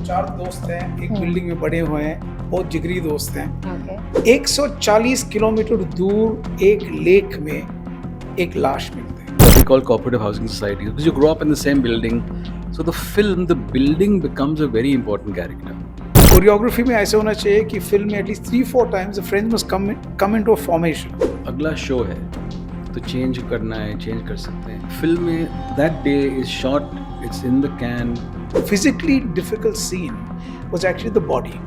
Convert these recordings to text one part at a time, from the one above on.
4 दोस्त हैं, एक बिल्डिंग में बड़े हुए हैं, बहुत जिगरी दोस्त हैं। ओके 140 किलोमीटर दूर एक लेक में एक लाश मिलती है। What we call cooperative housing societies, because you grow up in the same building. So the film, the building becomes a very important character. Choreography में ऐसे होना चाहिए कि फिल्म में at least 3-4 times the friends must come into a formation. अगला show है तो change करना है, चेंज कर सकते हैं। फिल्म में that day is shot, it's in the can. Physically difficult scene was actually the body,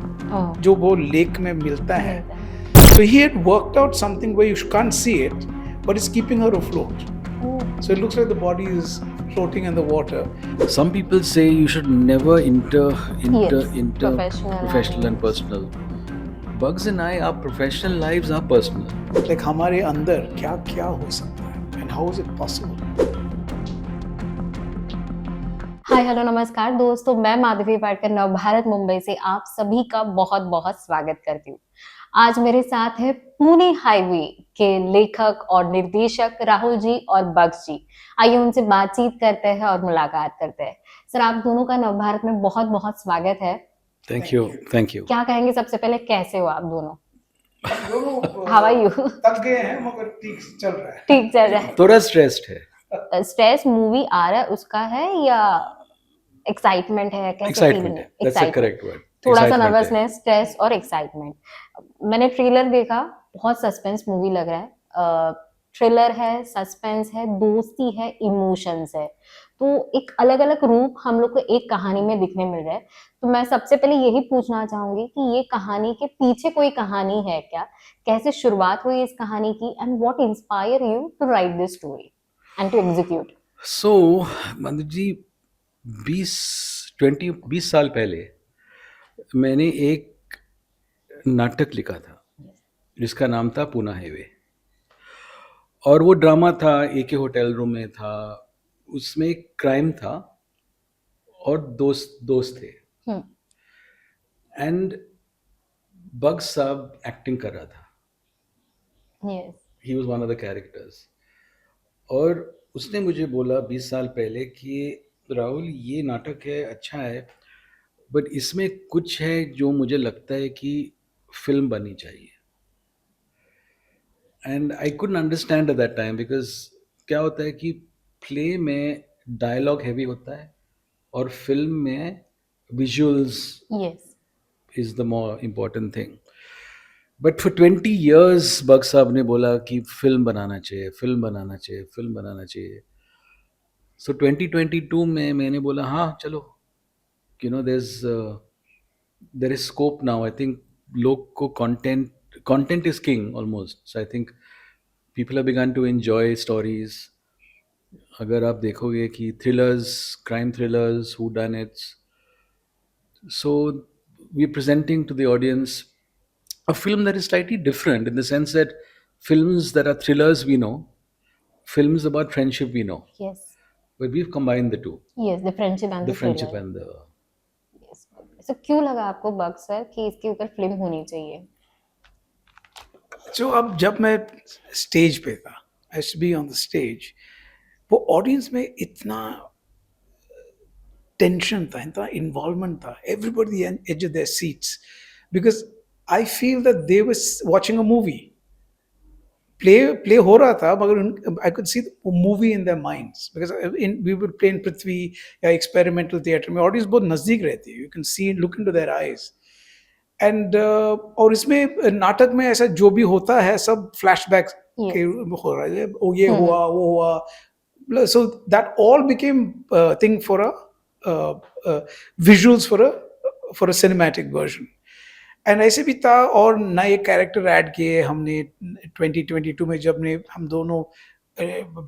जो वो लेक में मिलता है। So he had worked out something where you can't see it, but it's keeping her afloat. So it looks like the body is floating in the water. Some people say you should never inter Professional and personal. Bugs and I, our professional lives are personal. Like हमारे अंदर क्या क्या हो सकता है and how is it possible? Hi hello नमस्कार दोस्तों, मैं माधवी पाटकर नवभारत मुंबई से आप सभी का बहुत बहुत स्वागत करती हूँ। आज मेरे साथ है पुणे हाईवे के लेखक और निर्देशक राहुल जी और बग्स जी। आइए उनसे बातचीत करते हैं और मुलाकात करते हैं। सर, आप दोनों का नवभारत में बहुत बहुत स्वागत है। Thank you. क्या कहेंगे सबसे पहले, कैसे हो आप दोनों? दोनों How are you? तक गए हैं मगर ठीक चल रहा है। ठीक चल रहा है। थोड़ा स्ट्रेस्ड है। स्ट्रेस मूवी आ रहा है उसका है या एक्साइटमेंट है? कैसे Excitement फीलिंग है। है? That's the Excitement. correct word. थोड़ा सा Excitement है। नर्वसनेस, स्ट्रेस और एक्साइटमेंट। मैंने ट्रेलर देखा, बहुत सस्पेंस मूवी लग रहा है। थ्रिलर है, सस्पेंस है, दोस्ती है, इमोशंस है, तो एक अलग अलग रूप हम लोग को एक कहानी में दिखने मिल रहा है। तो मैं सबसे पहले यही पूछना चाहूंगी कि ये कहानी के पीछे कोई कहानी है क्या? कैसे शुरुआत हुई इस कहानी की and what inspire you to write this story and to execute? So, Mandu ji, 20 साल पहले मैंने एक नाटक लिखा था जिसका नाम था पूना हाईवे, और वो ड्रामा था, एक ही होटल रूम में था। उसमें एक क्राइम था और दोस्त थे, एंड बग साहब एक्टिंग कर रहा था। Yes. He was one of the characters. और उसने मुझे बोला 20 साल पहले कि राहुल, ये नाटक है, अच्छा है, बट इसमें कुछ है जो मुझे लगता है कि फिल्म बननी चाहिए। And I couldn't understand at that time, because क्या होता है कि प्ले में डायलॉग हैवी होता है और फिल्म में visuals yes. Is the more important thing. But for 20 years bug साहब ने बोला कि फिल्म बनाना चाहिए, फिल्म बनाना चाहिए, फिल्म बनाना चाहिए। सो 2022 में मैंने बोला हाँ चलो, you know there is scope now. I think लोग को content is king almost. So I think people have begun to enjoy stories. अगर आप देखोगे कि thrillers, crime thrillers, whodunits, so we're presenting to the audience a film that is slightly different, in the sense that films that are thrillers we know, films about friendship we know, yes. but we've combined the two, yes, the friendship and the friendship and the so, क्यों लगा आपको bug sir कि इसके ऊपर film होनी चाहिए? जो अब जब मैं स्टेज पे था, I used to be on the stage, वो ऑडियंस में इतना टेंशन था, इतना इन्वॉल्वमेंट था, everybody edge of their seats, because I feel that they were watching a movie. Play हो रहा था मगर I could see movie in their minds, because in we would play in Prithvi या एक्सपेरिमेंटल थिएटर में audience बहुत नज़दीक रहती है, you can see, look into their eyes. And और इसमें नाटक में ऐसा जो भी होता है सब फ्लैशबैक के हो रहा है, ओ ये हुआ, वो हुआ, so that all became thing for a visuals for a cinematic version. And ऐसे भी था, और नए कैरेक्टर ऐड किए हमने 2022 में, जब ने हम दोनों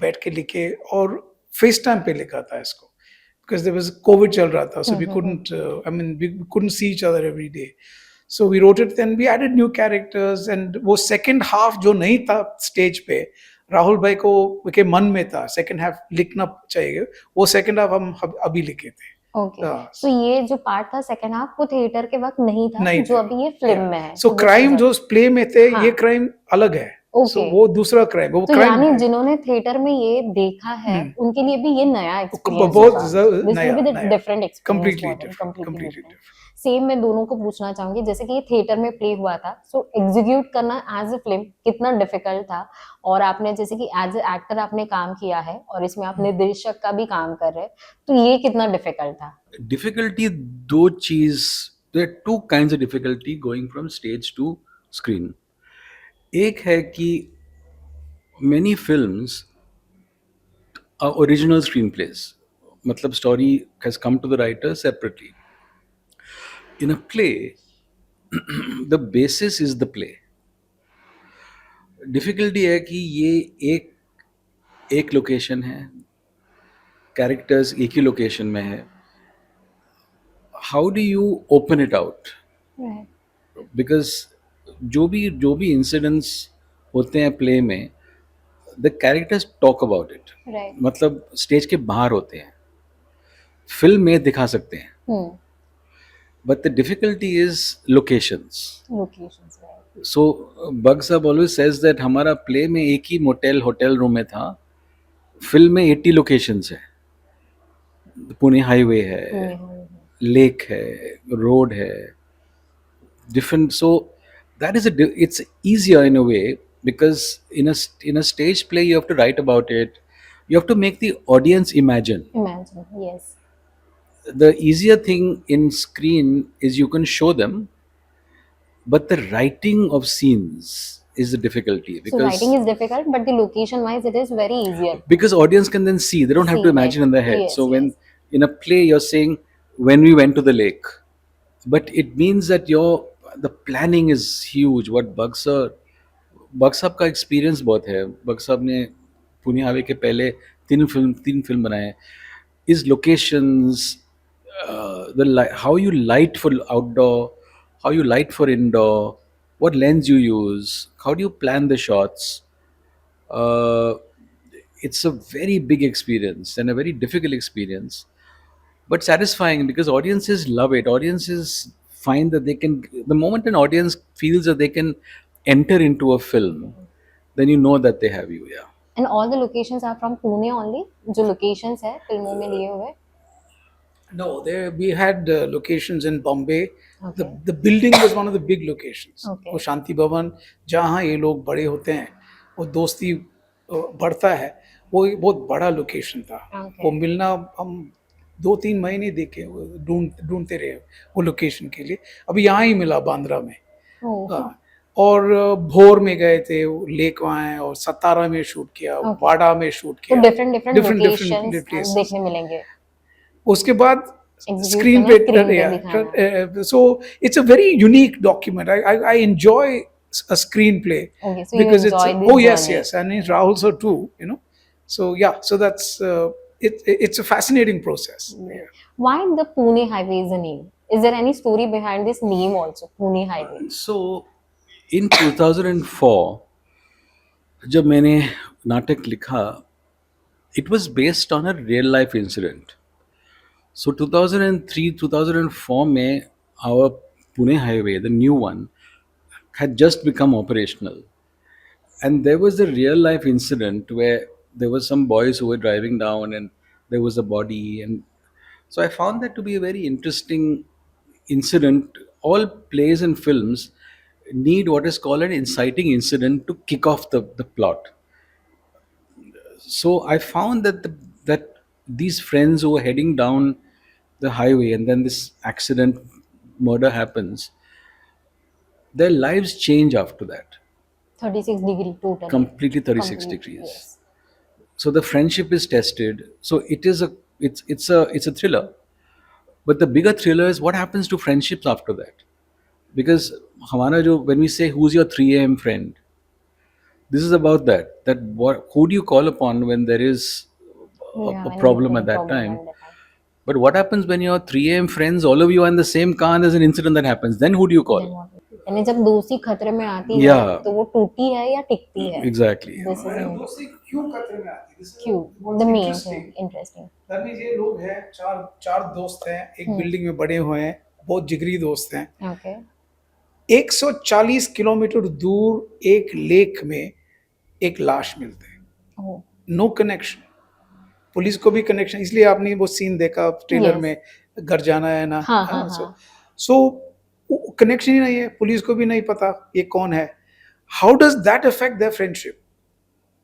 बैठ के लिखे, और फेस टाइम पे लिखा था इसको, बिकॉज देयर वाज कोविड चल रहा था, so we couldn't, I mean we couldn't see each other every day, so we wrote it, then we added new characters. And वो सेकंड हाफ जो नहीं था स्टेज पे, राहुल भाई को के मन में था सेकंड हाफ लिखना चाहिए, वो सेकंड हाफ हम अभी लिखे थे। ओके, तो ये जो पार्ट था सेकंड हाफ, वो थिएटर के वक्त नहीं था, नहीं जो थे। अभी ये फिल्म में है। सो क्राइम जो प्ले में थे, हाँ। ये क्राइम अलग है, सो ओके। वो दूसरा क्राइम, वो तो क्राइम यानी है। जिन्होंने थिएटर में ये देखा है, हम्म, उनके लिए भी ये नया एक्सपीरियंस बहुत होगा। दिस विल नया बी द नया, different experience completely for them, different, completely completely different. Different. Same मैं दोनों को पूछना चाहूंगी, जैसे कि ये थिएटर में प्ले हुआ था, सो एग्जीक्यूट करना एज अ फिल्म कितना डिफिकल्ट था, और आपने जैसे कि एज अ एक्टर आपने काम किया है और इसमें आप निर्देशक का भी काम कर रहे हैं, तो ये कितना डिफिकल्ट था? Difficulty, दो चीज, there are two kinds of difficulty going from stage to screen. एक है कि many films are original screenplays, मतलब story has come to the writer separately. In a play, the basis is the play. Difficulty है कि ये एक एक location है, कैरेक्टर्स एक ही लोकेशन में है. How do you open it out? Because जो भी इंसिडेंट्स होते हैं प्ले में, the characters talk about it. Right. मतलब स्टेज के बाहर होते हैं, फिल्म में दिखा सकते हैं, but the difficulty is locations. Locations, right. So bug साहब ऑलवेज सेज दैट हमारा प्ले में एक ही मोटेल होटल रूम में था, फिल्म में 80 लोकेशंस है. पुणे हाईवे है, लेक है, रोड है, different. So that is it's easier in a way, because in a stage play you have to write about it, you have to make the audience imagine. Imagine, yes. The easier thing in screen is you can show them, but the writing of scenes is the difficulty, So writing is difficult, but the location wise it is very easier. because audience can then see, they don't have See, to imagine right. in their head. Yes, So when yes. in a play you're saying when we went to the lake, but it means that the planning is huge. What bug साहब का experience बहुत है. Bug साहब ने Pune highway के पहले तीन film बनाए. Is locations, the how you light for outdoor, how you light for indoor, what lens you use, how do you plan the shots. It's a very big experience and a very difficult experience, but satisfying, because audiences love it. Audiences find that they can, the moment an audience feels that they can enter into a film, then you know that they have you. Yeah. And all the locations are from Pune only, जो locations है फिल्मों में लिए हुए? No, there we had locations in Bombay. Okay. The building was one of the big locations. Okay. वो शांति भवन, जहाँ ये लोग बड़े होते हैं, वो दोस्ती बढ़ता है, वो एक बहुत बड़ा लोकेशन था. Okay. वो मिलना हम 2-3 महीने देखे, ढूंढते रहे वो लोकेशन के लिए. अभी यहाँ ही मिला बांद्रा में. Oh. हाँ, और भोर में गए थे, लेक वहाँ है, और सतारा में शूट किया, Okay. वाड़ा में शूट तो किया. different locations places. देखने मिलेंगे. उसके बाद Execute स्क्रीन करना, पे screen पे दिखाना. So it's a very unique document. I enjoy a screenplay Okay, so you because it's enjoy this oh yes journey. yes, and it's Rahul sir too, you know. So yeah, so that's it's a fascinating process. Yeah. Why the Pune Highway is a name? Is there any story behind this name also, Pune Highway? So in 2004, जब मैंने नाटक लिखा, it was based on a real life incident. So 2003, 2004 में our Pune highway, the new one, had just become operational. And there was a real life incident where there were some boys who were driving down and there was a body. And so I found that to be a very interesting incident. All plays and films need what is called an inciting incident to kick off the plot. So I found that these friends who were heading down the highway and then this accident, murder happens, their lives change after that, 36-degree totally. completely 36 Complete, degrees. yes. So the friendship is tested. So it's a thriller, but the bigger thriller is what happens to friendships after that. Because हमारा जो, when we say who's your 3 a.m. friend, this is about that who do you call upon when there is Yeah, a problem at that problem time. at that time. But what happens when your 3 a.m. friends, all of you are in the same car and there's an incident that happens? Then who do you Then call? what? यानी जब दोस्ती खतरे में आती है, Yeah. तो वो टूटती है या टिकती है? Exactly. This is मैंने दोस्ती क्यों खतरे में आती है? This is क्यों? what's The main interesting. thing, interesting. That means ये लोग हैं, चार दोस्त हैं, एक बिल्डिंग में बड़े हुए हैं, बहुत जिगरी दोस्त हैं. Okay. 140 किलोमीटर दूर एक लेक में एक लाश मिलते हैं, ओह, नो कनेक्शन। पुलिस को भी कनेक्शन, इसलिए आपने वो सीन देखा ट्रेलर यस। में, घर जाना है ना, हाँ, है हाँ, ना? हाँ। सो कनेक्शन ही नहीं है, पुलिस को भी नहीं पता ये कौन है। How does that affect their friendship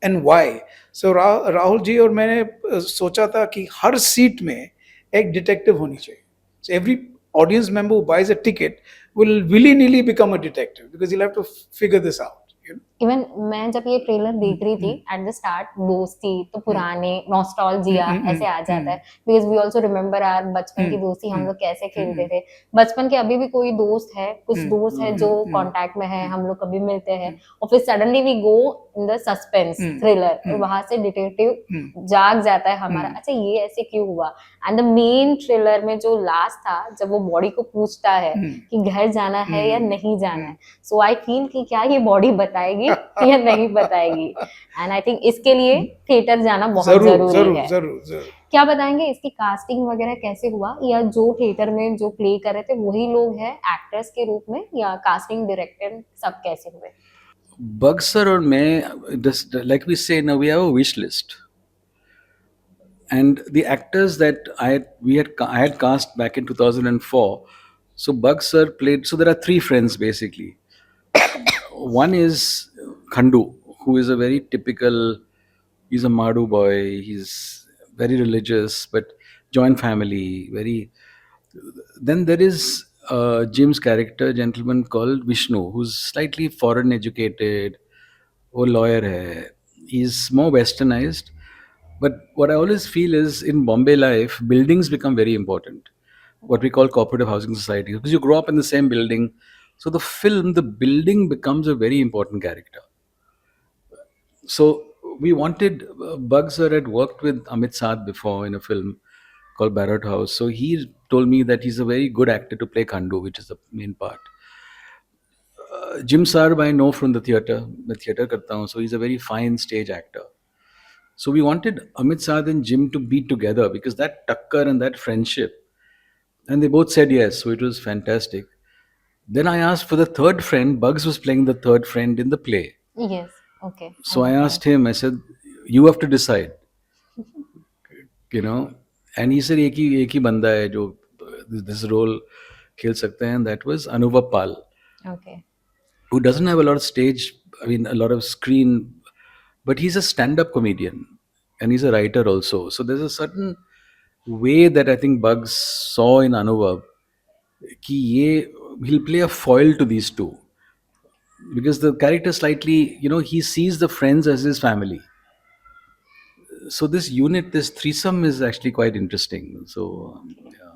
and why? So Rahul ji और मैंने सोचा था कि हर सीट में एक डिटेक्टिव होनी चाहिए। So every audience member who buys a ticket will willy nilly become a detective because he'll have to figure this out, you know? Even मैं जब ये ट्रेलर देख रही थी हम्म, एट द स्टार्ट, दोस्ती तो पुराने नॉस्टैल्जिया ऐसे आ जाता हम्म, है, because we also remember our बचपन की दोस्ती, हम लोग कैसे खेलते थे। बचपन के अभी भी कोई दोस्त है, कुछ दोस्त है जो कांटेक्ट में है, हम लोग कभी मिलते हैं और फिर suddenly we go in the suspense thriller और वहां से डिटेक्टिव जाग जाता है हमारा, अच्छा ये ऐसे क्यों हुआ। एंड द मेन थ्रिलर में जो लास्ट था, जब वो बॉडी को पूछता है कि घर जाना है या नहीं जाना है, सो आई फील कि क्या ये बॉडी बताएगी या नहीं बताएगी। एंड आई थिंक इसके लिए थिएटर जाना बहुत जरूर जरूरी जरूर है। जरूर जरूर। क्या बताएंगे इसकी कास्टिंग वगैरह कैसे हुआ, या जो थिएटर में जो प्ले कर रहे थे वही लोग हैं एक्टर्स के रूप में, या कास्टिंग डायरेक्टर सब कैसे हुए? Bugsar और मैं, just like we say now, we have a wish list, and the actors that I had cast back in 2004. So Bugsar played. So there are three friends basically. One is Khandu, who is a very typical. He's a Madu boy. He's very religious, but joint family. Very. Then there is Jim's character, a gentleman called Vishnu, who's slightly foreign educated. वो lawyer है. He's more westernized. But what I always feel is in Bombay life, buildings become very important. What we call cooperative housing society, because you grow up in the same building. So the film, the building becomes a very important character. So we wanted Bugs sir had worked with Amit Saad before in a film called Barrett House. So he told me that he's a very good actor to play Khandu, which is the main part. Jim Sarb I know from the theater. मैं theater करता हूँ, so he's a very fine stage actor. So we wanted Amit Saad and Jim to be together because that takkar and that friendship, and they both said yes. So it was fantastic. Then I asked for the third friend. Bugs was playing the third friend in the play. Yes, okay, So I asked him. I said, "You have to decide." You know, and he said, "एक ही बंदा है जो this role खेल सकता है," and that was Anubhav Pal, okay, who doesn't have a lot of stage, I mean, a lot of screen, but he's a stand-up comedian and he's a writer also. So there's a certain way that I think Bugs saw in Anubhav कि ये he'll play a foil to these two because the character slightly, he sees the friends as his family. So this unit, this threesome is actually quite interesting. So yeah.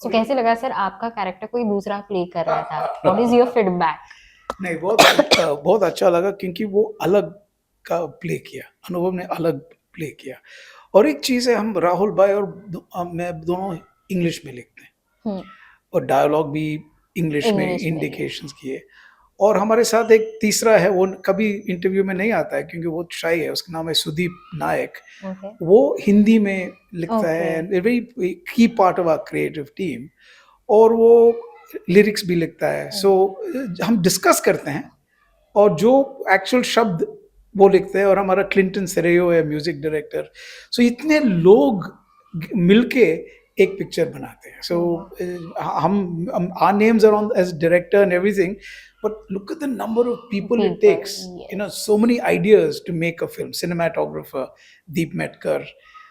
सो कैसे लगा sir आपका character कोई दूसरा play कर रहा था? What is your feedback? नहीं, बहुत अच्छा लगा क्योंकि वो अलग का प्ले किया, अनुभव ने अलग प्ले किया। और एक चीज़ है, हम राहुल भाई और मैं दोनों इंग्लिश में लिखते हैं हम्म, और डायलॉग भी इंग्लिश में इंग्लिश में इंडिकेशंस किए। और हमारे साथ एक तीसरा है, वो कभी इंटरव्यू में नहीं आता है क्योंकि वो शाय है, उसका नाम है सुदीप नायक। ओके, वो हिंदी में लिखता है Okay. And very key part of our creative team, और वो लिरिक्स भी लिखता है। सो हम डिस्कस करते हैं और जो एक्चुअल शब्द वो लिखते हैं, और हमारा क्लिंटन सेरेयो है म्यूजिक डायरेक्टर। सो इतने लोग मिलके एक पिक्चर बनाते हैं। सो हम are names are on as director and everything, but look at the number of people it People, takes, yes. So many ideas to make a film. Cinematographer Deep Metkar,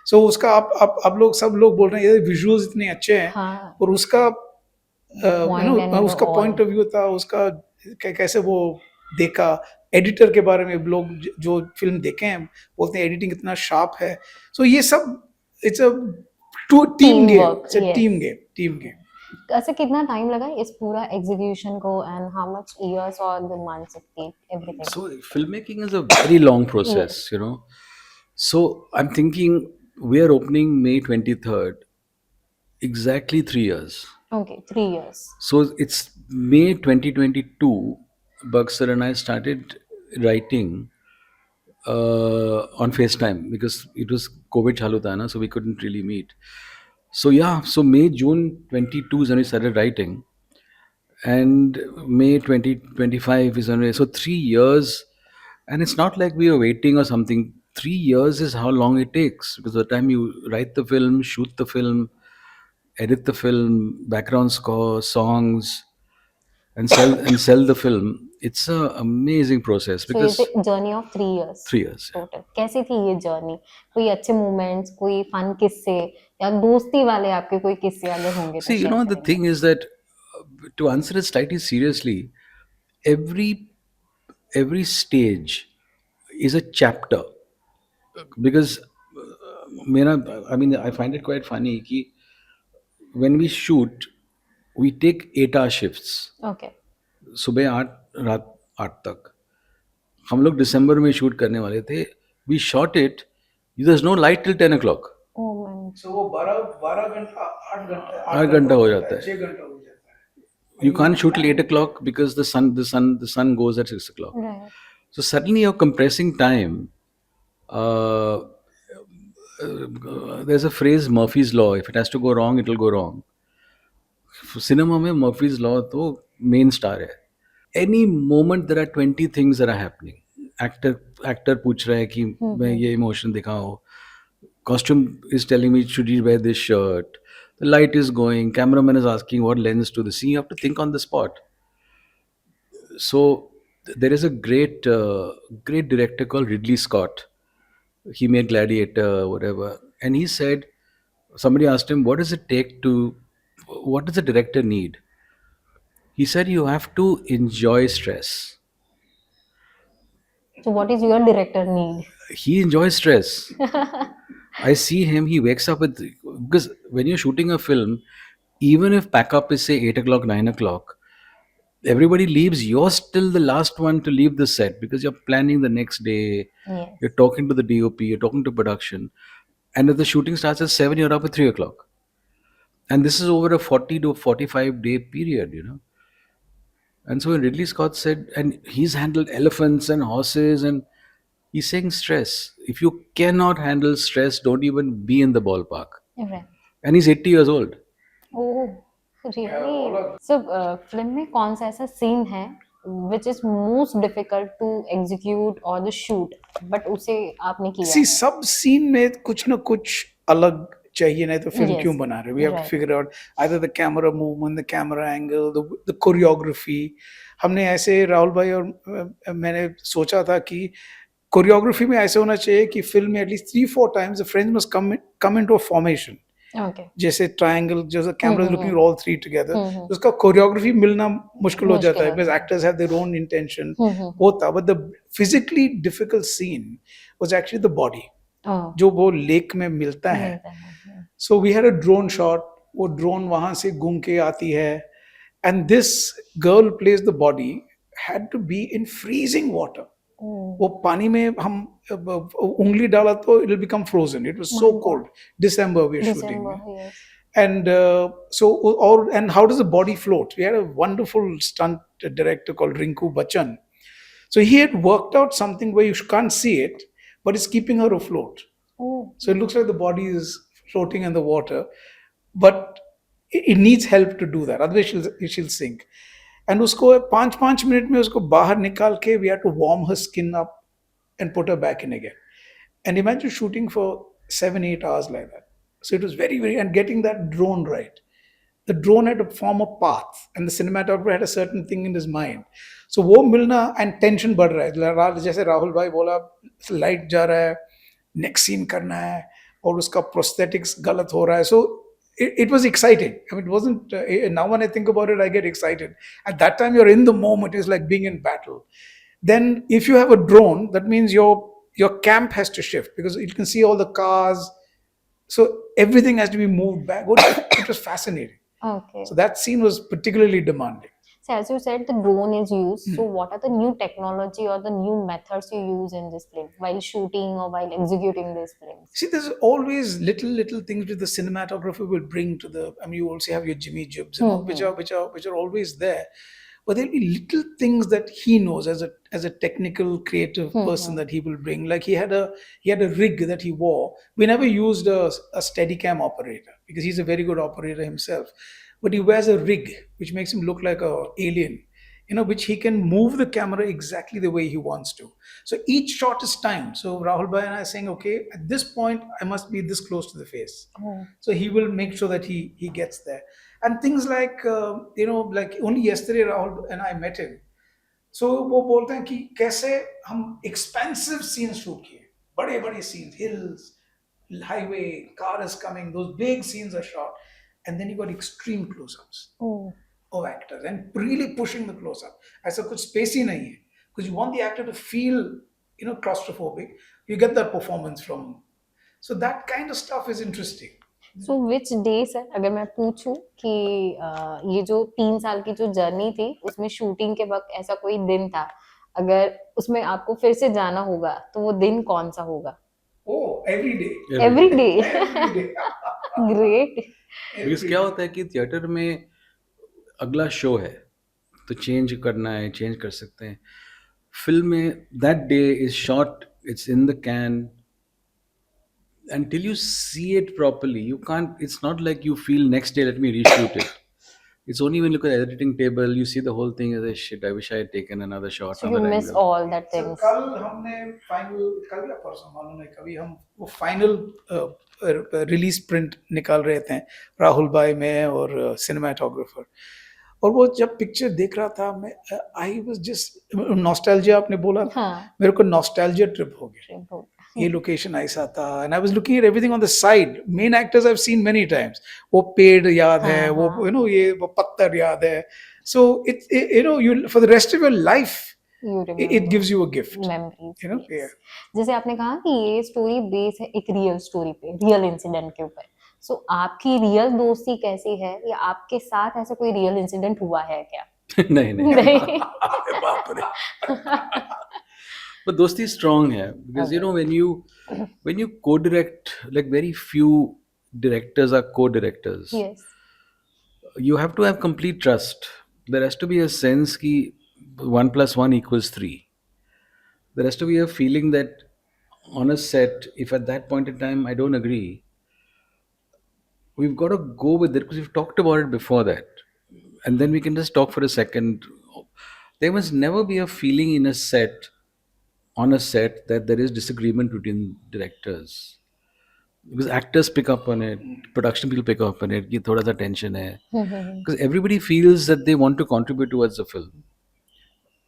so उसका आप लोग सब लोग बोल रहे हैं ये विजुअल्स इतने अच्छे हैं, हाँ, और उसका point and उसका all. पॉइंट ऑफ व्यू था, उसका कैसे वो देखा। एडिटर के बारे में लोग जो फिल्म देखे हैं बोलते हैं एडिटिंग इतना शार्प है। सो ये सब it's a team game, Teamwork, it's a yes. Team game. ऐसे कितना टाइम लगा इस पूरा एग्जीक्यूशन को, एंड हाउ मच इयर्स और the months it take everything? So filmmaking is a very long process, So I'm thinking we are opening May 23rd, exactly 3 years. Okay, 3 years, So it's May 2022. Bugsar and I started writing on FaceTime because it was COVID chalu tha na, so we couldn't really meet. So yeah, so May June 22 is when we started writing, and May 2025 is when so 3 years And it's not like we were waiting or something. 3 years is how long it takes, because by the time you write the film, shoot the film, edit the film, background score, songs, and sell the film, it's a amazing process. So Because is a journey of 3 years 3 years, yeah. Total. कैसी थी ये journey? कोई अच्छे moments, कोई fun किस्से, या दोस्ती वाले आपके कोई किस्से अगर होंगे तो See, शेयर the करेंगे? thing is that, to answer it slightly seriously, every stage is a chapter. Because I mean, I find it quite funny कि when we shoot, we take 8 hour shifts. Okay. सुबह 8, रात 8 तक। हम लोग दिसंबर में shoot करने वाले थे। We shot it, there is no light till 10 o'clock। Oh my. So वो 12 घंटा 8 घंटे 8 घंटा हो जाता है। 6 घंटा हो जाता है। You can't shoot till 8 o'clock because the sun goes at 6 o'clock. Right. So suddenly you're compressing time. Uh, there's a phrase, Murphy's law. If it has to go wrong, it will go wrong. Cinema में Murphy's law तो main star है. Any moment there are 20 things that are happening. Actor पूछ रहा है कि मैं ये emotion दिखाऊं. Costume is telling me, should you wear this shirt? The light is going. Cameraman is asking what lens to the scene. You have to think on the spot. So there is a great director called Ridley Scott. He made Gladiator, whatever, and he said, somebody asked him, what does the director need? He said, you have to enjoy stress. So what is your director need? He enjoys stress. I see him, he wakes up with, because when you're shooting a film, even if pack up is say 8 o'clock, 9 o'clock, everybody leaves, you're still the last one to leave the set because you're planning the next day, Yes. you're talking to the DOP, you're talking to production. And if the shooting starts at 7, you're up at 3 o'clock. And this is over a 40 to 45 day period, And so when Ridley Scott said, and he's handled elephants and horses, and he's saying stress. If you cannot handle stress, don't even be in the ballpark. Right. And he's 80 years old. Oh, really? So, film में कौन सा ऐसा scene है which is most difficult to execute or the shoot, but उसे आपने किया सी है? सब सीन में कुछ ना कुछ अलग चाहिए, नहीं तो फिल्म Yes. क्यों बना रहे? We have to Right. figure out either the camera movement, the camera angle, the choreography. हमने ऐसे राहुल भाई और मैंने सोचा था कि कोरियोग्राफी में ऐसे होना चाहिए कि फिल्म में at least 3-4 times the frames must come into a formation. Okay. जैसे ट्रायंगल, जैसे कैमरा हम्म, लुकिंग ऑल थ्री टुगेदर, हम्म। उसका कोरियोग्राफी मिलना मुश्किल हो मुश्किल जाता है होता बिकॉज है। Actors have their own intention hmm. होता, but the physically difficult scene was actually the body, Oh, जो वो लेक में मिलता है. मिलता है। So we had a drone shot, वो ड्रोन वहां से घूम के आती है, and this girl plays the body had to be in freezing water. Oh, वो पानी में हम उंगली डाला तो it will become frozen. It was so My God. Cold. December we are shooting. December, yes. And and how does the body float? We had a wonderful stunt director called Rinku Bachchan. So he had worked out something where you can't see it, but it's keeping her afloat. Oh, So it looks like the body is floating in the water, but it needs help to do that. Otherwise, she'll sink. And उसको 5 minute में उसको बाहर निकाल के we had to warm her skin up and put her back in again. And imagine shooting for 7-8 hours like that. So it was very, and getting that drone right. The drone had to form a path, and the cinematographer had a certain thing in his mind. So वो मिलना and tension बढ़ रहा है. जैसे राहुल भाई बोला, light जा रहा है, नेक्स्ट सीन करना है, और उसका prosthetics गलत हो रहा है. So it was exciting. I mean, it wasn't. Now when I think about it, I get excited. At that time, you're in the moment. It's like being in battle. Then, if you have a drone, that means your camp has to shift because you can see all the cars. So everything has to be moved back. It was fascinating. okay. So that scene was particularly demanding. So as you said, the drone is used. So what are the new technology or the new methods you use in this film while shooting or while executing this film? See, there's always little things that the cinematographer will bring to the. I mean, you also have your Jimmy Jibbs and all, which are always there. But there'll be little things that he knows as a technical creative person that he will bring. Like he had a rig that he wore. We never used a Steadicam operator because he's a very good operator himself. But he wears a rig which makes him look like an alien. which he can move the camera exactly the way he wants to. So each shot is timed. So Rahul Bhai and I are saying, okay, at this point, I must be this close to the face. Oh. So he will make sure that he gets there. And things like, like only yesterday, Rahul and I met him. So वो बोलते हैं कि कैसे हम expensive scenes shoot किए, बड़े बड़े scenes, hills, highway, car is coming, those big scenes are shot, and then you got extreme close-ups Oh. of actors and really pushing the close-up. ऐसा कुछ space ही नहीं है, because you want the actor to feel, claustrophobic. You get that performance from. So that kind of stuff is interesting. So which day sir, अगर मैं पूछूं कि ये जो 3 साल की जो जर्नी थी उसमें शूटिंग के वक्त ऐसा कोई दिन था, अगर उसमें आपको फिर से जाना होगा तो वो दिन कौन सा होगा? Oh, every day. Every day. Every day. Great. Because क्या होता है कि थिएटर में अगला शो है तो चेंज करना है, चेंज कर सकते हैं. फिल्म में that day is shot, it's in the can. Until you see it properly, you can't. It's not like you feel next day, let me reshoot it. It's only when you look at the editing table, you see the whole thing as a shit. I wish I had taken another shot. So you another miss angle. All that So, things. कल हमने final, कल या परसों मालूम नहीं, कभी हम वो फाइनल रिलीज प्रिंट निकाल रहे थे, राहुल भाई, मैं और सिनेमाटोग्राफर. और वो जब पिक्चर देख रहा था, मैं आई वाज जस्ट नॉस्टैल्जिया, आपने बोला ना, हाँ। मेरे को नॉस्टैल्जिया ट्रिप हो गया. ये लोकेशन ऐसा था, and I was looking at everything on the side. Main actors I have seen many times. वो पेड़ याद है, हाँ, वो हाँ। ये वो पत्थर याद है. So it you for the rest of your life You it remember gives you a gift. memories, Yes. yes. जैसे आपने कहा कि ये स्टोरी बेस है एक रियल स्टोरी पे, रियल इंसिडेंट के ऊपर. सो आपकी रियल दोस्ती कैसी है, या आपके साथ ऐसा कोई रियल इंसिडेंट हुआ है क्या? नहीं नहीं. नहीं। अरे बाप रे. But dosti strong hai because when you co-direct, like very few directors are co-directors. Yes. You have to have complete trust. There has to be a sense ki 1 + 1 = 3. There has to be a feeling that on a set, if at that point in time I don't agree, we've got to go with it because we've talked about it before that. And then we can just talk for a second. There must never be a feeling on a set, that there is disagreement between directors. Because actors pick up on it, production people pick up on it, कि थोड़ा सा tension है. Because everybody feels that they want to contribute towards the film.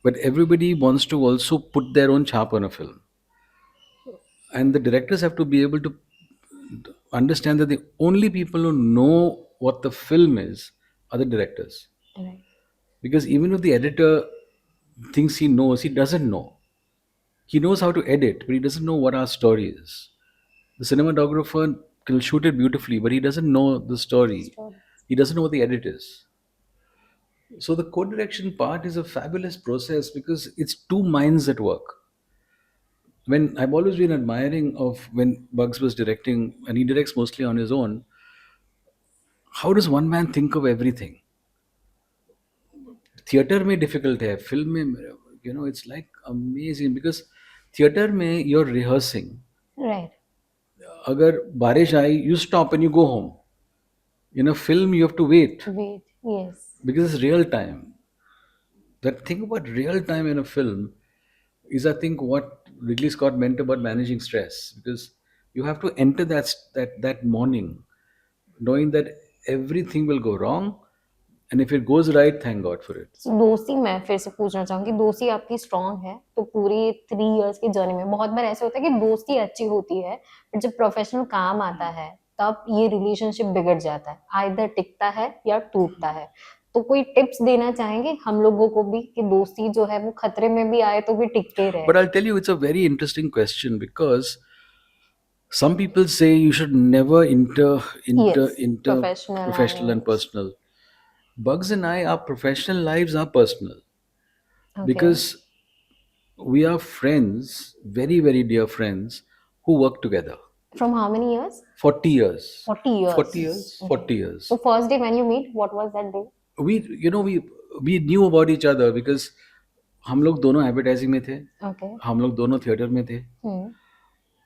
But everybody wants to also put their own chap on a film. And the directors have to be able to understand that the only people who know what the film is are the directors. Right. Because even if the editor thinks he knows, he doesn't know. He knows how to edit, but he doesn't know what our story is. The cinematographer can shoot it beautifully, but he doesn't know the story. He doesn't know what the edit is. So the co-direction part is a fabulous process because it's two minds at work. When I've always been admiring of when Bugs was directing, and he directs mostly on his own, how does one man think of everything? Theater में difficult है, film में, it's like amazing because theater में you're rehearsing. Right. अगर बारिश आई, you stop and you go home. In a film, you have to wait Wait. Yes. because it's real time. That thing about real time in a film is, I think, what Ridley Scott meant about managing stress, because you have to enter that morning knowing that everything will go wrong, and if it goes right, thank God for it. So, दोस्ती मैं फिर से पूछना चाहूंगी, दोस्ती आपकी strong है तो पूरी 3 इयर्स की जर्नी में बहुत बार ऐसा होता है कि दोस्ती अच्छी होती है, बट जब प्रोफेशनल काम आता है तब ये रिलेशनशिप बिगड़ जाता है, आइदर टिकता है या टूटता है. तो कोई टिप्स देना चाहेंगे हम लोगों को भी कि दोस्ती जो है वो खतरे में भी आए तो भी टिक के रहे? But I'll tell you, it's a very interesting question because some people say you should never inter professional and personal. Bugs and I, our professional lives are personal Okay. because we are friends, very, very dear friends, who work together. From how many years? 40 years. 40 years. 40 years. Okay. 40 years. So first day when you meet, what was that day? We knew about each other because हम लोग दोनों advertising में थे, Okay. हम लोग दोनों theatre में थे. Hmm.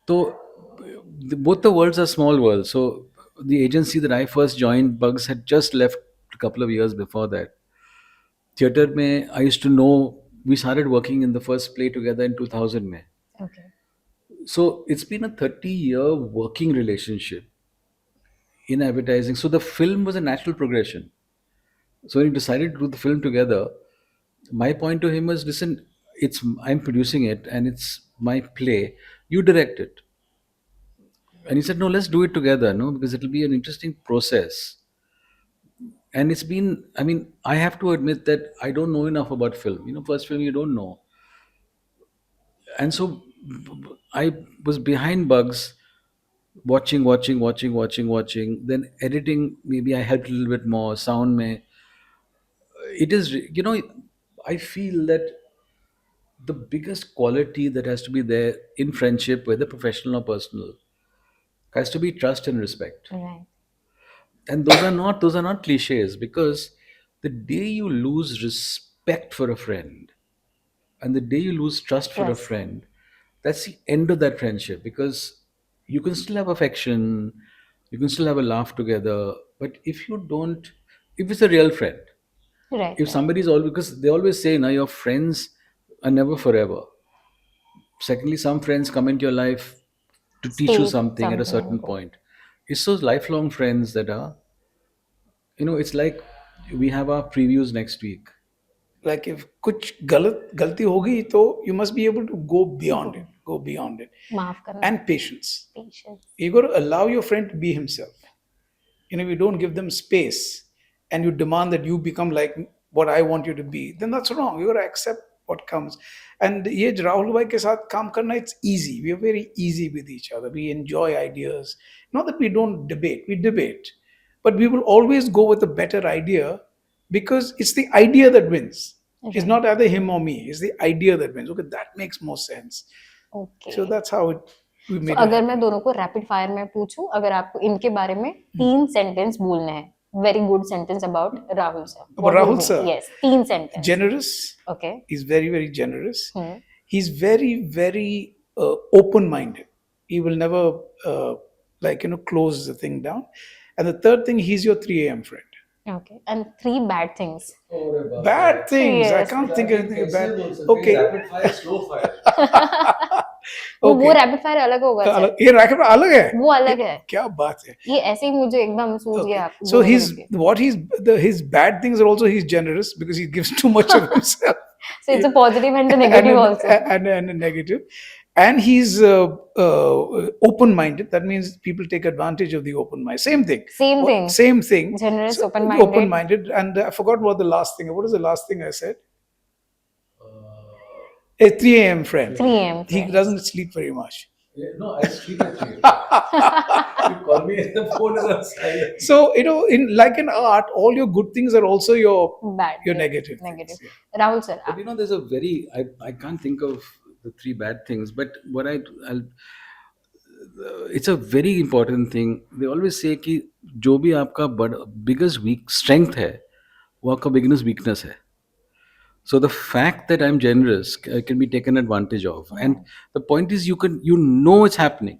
So both the worlds are small worlds. So the agency that I first joined, Bugs, had just left a couple of years before that. Theatre में I used to know, we started working in the first play together in 2000 में. Okay. So it's been a 30-year working relationship in advertising. So the film was a natural progression. So when we decided to do the film together, my point to him was, listen, it's I'm producing it and it's my play. You direct it. And he said, no, let's do it together, no, because it'll be an interesting process. And it's been, I mean, I have to admit that I don't know enough about film. You know, first film you don't know. And so I was behind Bugs, watching. Then editing, maybe I helped a little bit more. Sound mein, it is, you know, I feel that the biggest quality that has to be there in friendship, whether professional or personal, has to be trust and respect. Right. And those are not cliches, because the day you lose respect for a friend and the day you lose trust for a Trust. friend, that's the end of that friendship, because you can still have affection, you can still have a laugh together, but if it's a real friend, Right. if Right. somebody's all, because they always say now your friends are never forever. Secondly, some friends come into your life to teach you Stay something at a something certain and go. point. It's those lifelong friends that are, it's like we have our previews next week. Like if कुछ गलती होगी तो you must be able to go beyond it. माफ करना. And patience. Patience. You got to allow your friend to be himself. If you don't give them space and you demand that you become like what I want you to be, then that's wrong. You got to accept what comes. And ये राहुल भाई के साथ काम करना, it's easy. We are very easy with each other. We enjoy ideas. Not that we don't debate. We debate, but we will always go with a better idea, because it's the idea that wins. It's Right. not either him or me. It's the idea that wins. Okay, that makes more sense. Okay. So that's how we So made it अगर happen. मैं दोनों को rapid fire में पूछूं, अगर आपको इनके बारे में 3 सेंटेंस बोलने हैं, very good sentence about Rahul sir. About Rahul sir? Yes, 3 sentence. Generous. Okay. He's very, very generous. Hmm. He's very, very open-minded. He will never close the thing down. And the third thing, he's your 3 a.m. friend. Okay. And 3 bad things. Bad things. I Yes. can't think of anything bad. Okay. Rapid fire, slow fire. वो Okay. Rapid fire अलग होगा sir. ये racket अलग है. वो अलग है. क्या बात है. ये ऐसे ही मुझे एकदम सूझ गया. So दोनों के. his bad things are also he's generous, because he gives too much of himself. So it's a positive and a negative also. And a negative. And he's open-minded. That means people take advantage of the open mind. Same thing. Same thing. Same thing. Generous, So, open-minded. Open-minded. And I forgot what the last thing. What is the last thing I said? A 3 a.m. friend. 3 a.m. He friends. doesn't sleep very much. No, I sleep at 3. You call me and the phone is on silent. So in art, all your good things are also your Bad. negative. Negative. things. Rahul sir. But there's a very, I can't think of the 3 bad things, but what I'll it's a very important thing. They always say कि जो भी आपका biggest strength है, वो आपका biggest weakness है. So the fact that I'm generous can be taken advantage of, and the point is, you know it's happening,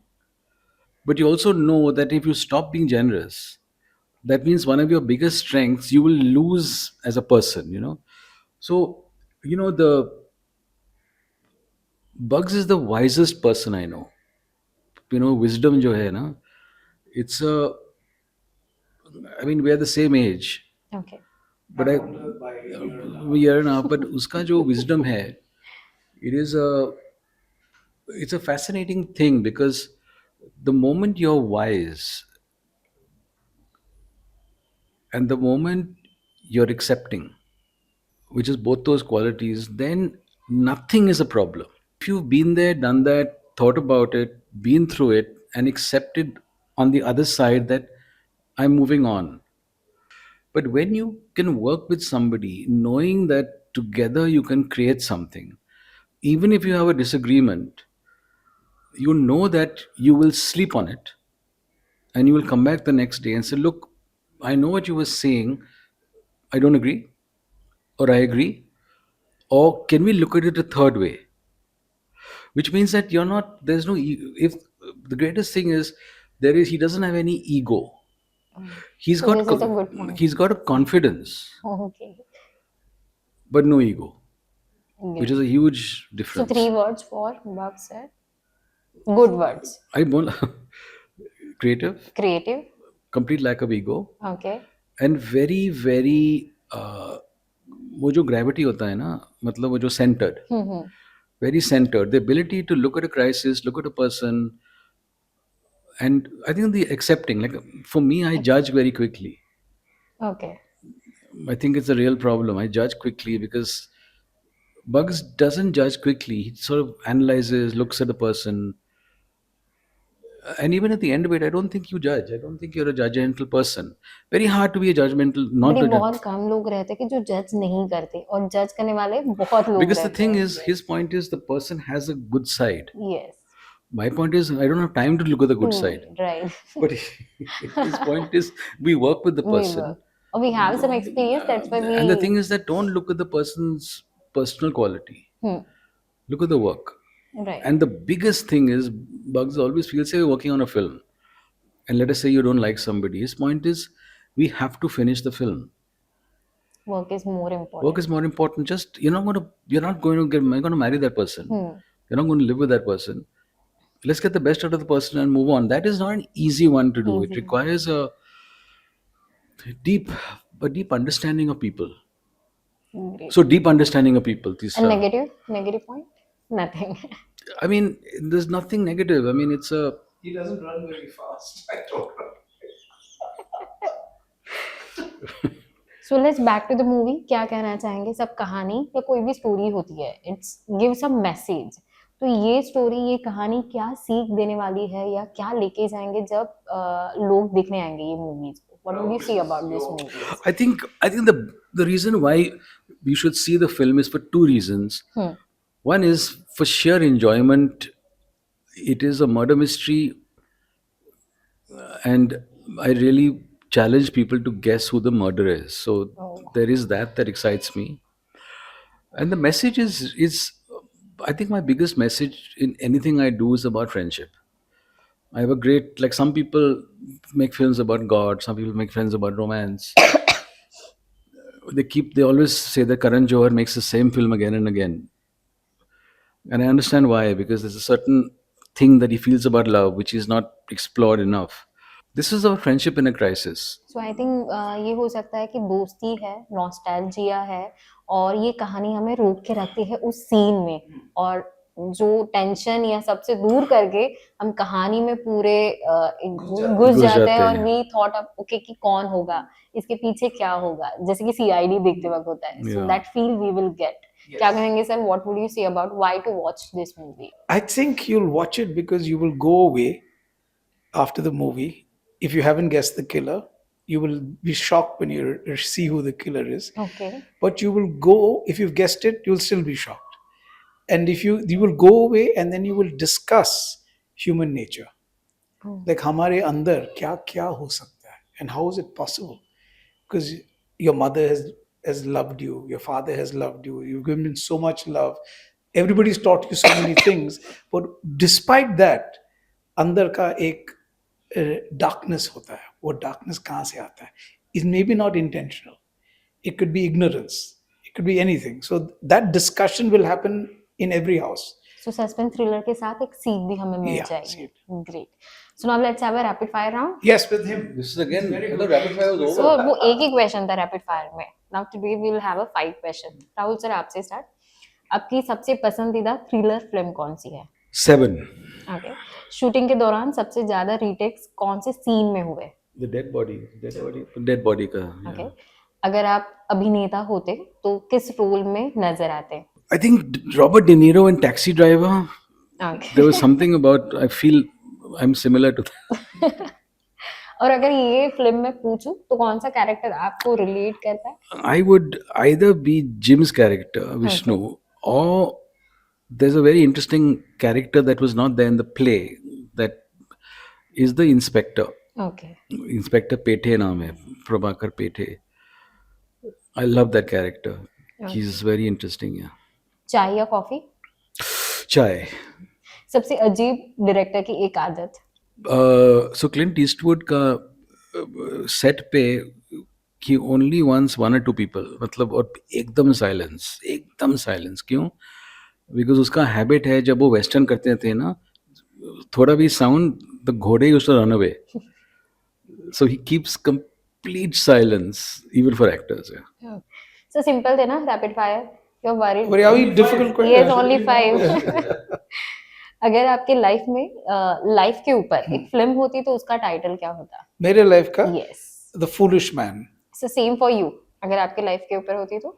but you also know that if you stop being generous, that means one of your biggest strengths you will lose as a person. So the Bugs is the wisest person I know. Wisdom जो है ना, it's a, I mean, we are the same age, Okay. but we are now, but उसका जो wisdom है, it's a fascinating thing, because the moment you're wise and the moment you're accepting, which is both those qualities, then nothing is a problem. If you've been there, done that, thought about it, been through it, and accepted on the other side that I'm moving on. But when you can work with somebody, knowing that together you can create something, even if you have a disagreement, you know that you will sleep on it and you will come back the next day and say, look, I know what you were saying, I don't agree, or I agree, or can we look at it a third way? Which means that you're not, there's no, if the greatest thing is, he doesn't have any ego. He's So got this is a good point. he's got a confidence. Okay. but no ego, which Great. is a huge So difference. 3 words for Bugs है. Good words. I won't creative, Creative. complete lack of ego, Okay. And very very वो जो gravity होता है ना, मतलब वो जो centred, hmm. Very centred, the ability to look at a crisis, look at a person, and I think the accepting, like for me I जज very quickly. Okay. I think it's a real problem. I judge quickly because Bugs doesn't judge quickly. He sort of analyzes, looks at the person, and even at the end of it, I don't think you judge. I don't think you're a judgmental person. Very hard to be a judgmental, but not ये a बहुत कम लोग रहते हैं कि जो जज नहीं करते और जज करने वाले बहुत लोग because the रहते thing हैं. is, his point is the person has a good side. Yes. My point is, I don't have time to look at the good side. Right. But his point is, we work with the We person. work. Or we have some experience, that's why we. And the thing is that don't look at the person's personal quality. Look at the work. Right. And the biggest thing is, Bugs always feels, say, we're working on a film. And let us say you don't like somebody. His point is, we have to finish the film. Work is more important. Work is more important. Just you're not going to marry that person. You're not going to live with that person. Let's get the best out of the person and move on. That is not an easy one to do. It requires a deep understanding of people. Great. So deep understanding of people. And negative point? Nothing. I mean, there's nothing negative. I mean, it's a. He doesn't run very fast. I don't run. So let's back to the movie. क्या कहना चाहेंगे? सब कहानी या कोई भी story होती है, इट्स गिव्स अ मैसेज. तो ये स्टोरी, ये कहानी क्या सीख देने वाली है या क्या लेके जाएंगे जब लोग देखने आएंगे ये मूवीज को? What would you say about this movie? I think the reason why we should see the film is for two reasons. One is for sheer enjoyment. It is a murder mystery, and I really challenge people to guess who the murderer is. So there is that excites me. And the message is I think my biggest message in anything I do is about friendship. I have a great, like, some people make films about God, some people make films about romance. They always say that Karan Johar makes the same film again and again. And I understand why, because there's a certain thing that he feels about love which is not explored enough. This is about friendship in a crisis. So I think ये हो सकता है कि दोस्ती है, nostalgia है, और ये कहानी हमें रोक के रखती है उस सीन में, और जो टेंशन या सबसे दूर करके हम कहानी में पूरे घुस जाते हैं, और वी थॉट अप ओके कि कौन होगा, इसके पीछे क्या होगा, जैसे कि सीआईडी देखते वक्त होता है. So that feel we will get. क्या कहेंगे सर? What would you say about why to watch this movie? I think you'll watch it because you will go away after the movie. If you haven't guessed the killer, you will be shocked when you see who the killer is. Okay. But you will go, if you've guessed it, you'll still be shocked. And if you will go away and then you will discuss human nature. Like हमारे अंदर क्या क्या हो सकता है, and how is it possible? Because your mother has loved you, your father has loved you, you've given so much love, everybody's taught you so many things, but despite that अंदर का एक darkness होता है. वो darkness कहाँ से आता है? It may be not intentional. It could be ignorance. It could be anything. So that discussion will happen in every house. So suspense thriller के साथ एक सीख भी हमें मिल Yeah, जाएगी. सीख. Great. So now let's have a rapid fire round. Yes, with him. This is again, the rapid fire was so over. वो एक ही क्वेश्चन था रैपिड फायर में. Now today we will have a 5 question. Rahul sir, आपसे start. आपकी सबसे पसंदीदा thriller film कौन सी है? 7. ओके. शूटिंग के दौरान सबसे ज्यादा रीटेक्स कौन से सीन में हुए? The dead body का. ओके. अगर आप अभिनेता होते तो किस रोल में नजर आते? I think Robert De Niro in Taxi Driver. Okay. There was something about, I feel I'm similar to that. और अगर ये फिल्म में पूछूं तो कौन सा कैरेक्टर आपको रिलेट करता है? I would either be Jim's character, Vishnu, or there's a very interesting character that was not there in the play, that is the inspector. Okay. Inspector Pethe naam hai, Prabhakar Pethe. I love that character. He's very interesting, yeah. चाय या coffee? Chai. सबसे अजीब director की एक आदत? So Clint Eastwood का set पे कि ओनली वंस वन और टू पीपल, मतलब, और एकदम साइलेंस क्यों? बिकॉज उसका हैबिट है, जब वो वेस्टर्न करते थे ना, थोड़ा भी साउंड, द घोड़े used to run away. So he keeps complete silence even for actors. Yeah. So simple थे ना, rapid fire. You're worried. Very difficult Yes, question. only 5. अगर आपके लाइफ में लाइफ के ऊपर एक फिल्म होती तो उसका टाइटल क्या होता? मेरे लाइफ का Yes. The foolish man. So same for you. अगर आपके लाइफ के ऊपर होती तो?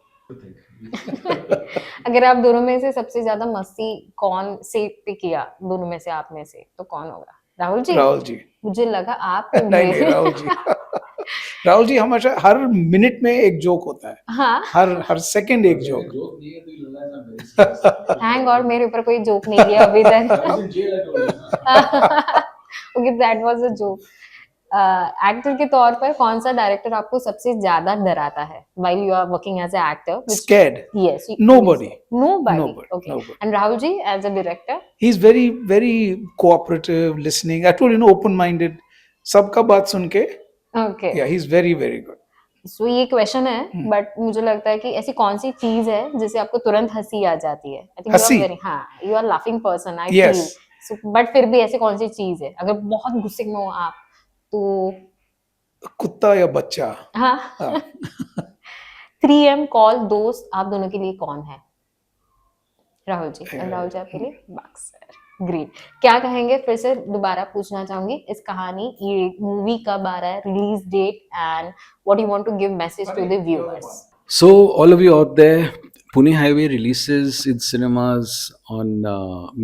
अगर आप दोनों में से सबसे ज्यादा मस्ती कौन से पे किया, दोनों में से, आप में से, तो कौन होगा? राहुल जी? राहुल जी. मुझे लगा आप नहीं होंगे। राहुल जी. राहुल जी हमेशा हर मिनट में एक जोक होता है. हाँ, हर सेकंड एक जोक. थैंक गॉड मेरे ऊपर कोई जोक नहीं किया अभी तक। Okay, that was a joke. Actor के तौर पर कौन सा डायरेक्टर आपको सबसे ज्यादा डराता है while you are working as a actor? Scared. Yes, Nobody. nobody. Nobody. Okay. Nobody. And Rahul ji as a director? He's very cooperative, listening. I told you, open-minded. सबका बात सुन के. Okay. Yeah, he's very good. सो ये question है, but मुझे लगता है कि ऐसी कौन सी चीज है जिससे आपको तुरंत हंसी आ जाती है? आई थिंक यू हंसी? आर वेरी, हाँ, you are laughing person, I Yes. Feel. So but फिर भी ऐसी कौन सी चीज है, अगर बहुत गुस्से में हो आप तो? कुत्ता या बच्चा. हाँ। हाँ. 3M कॉल दोस्त आप दोनों के लिए कौन है? राहुल जी, और राहुल जी आपके लिए बक्सर। ग्रेट। क्या कहेंगे, फिर से दोबारा पूछना चाहूंगी, इस कहानी, ये मूवी कब आ रहा है, release date, and what you want to give message to the viewers? So, all of you out there, Pune Highway releases in cinemas on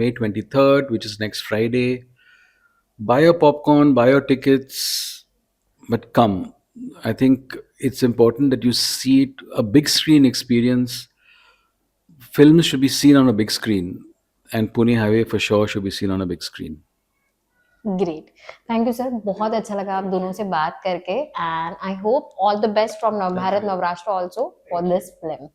May 23rd, which is next Friday. Buy your popcorn, buy your tickets, but come. I think it's important that you see it, a big screen experience. Films should be seen on a big screen, and Pune Highway for sure should be seen on a big screen. Great, thank you sir, बहुत अच्छा लगा आप दोनों से बात करके, and I hope all the best from Bharat Navrashtra also for this film.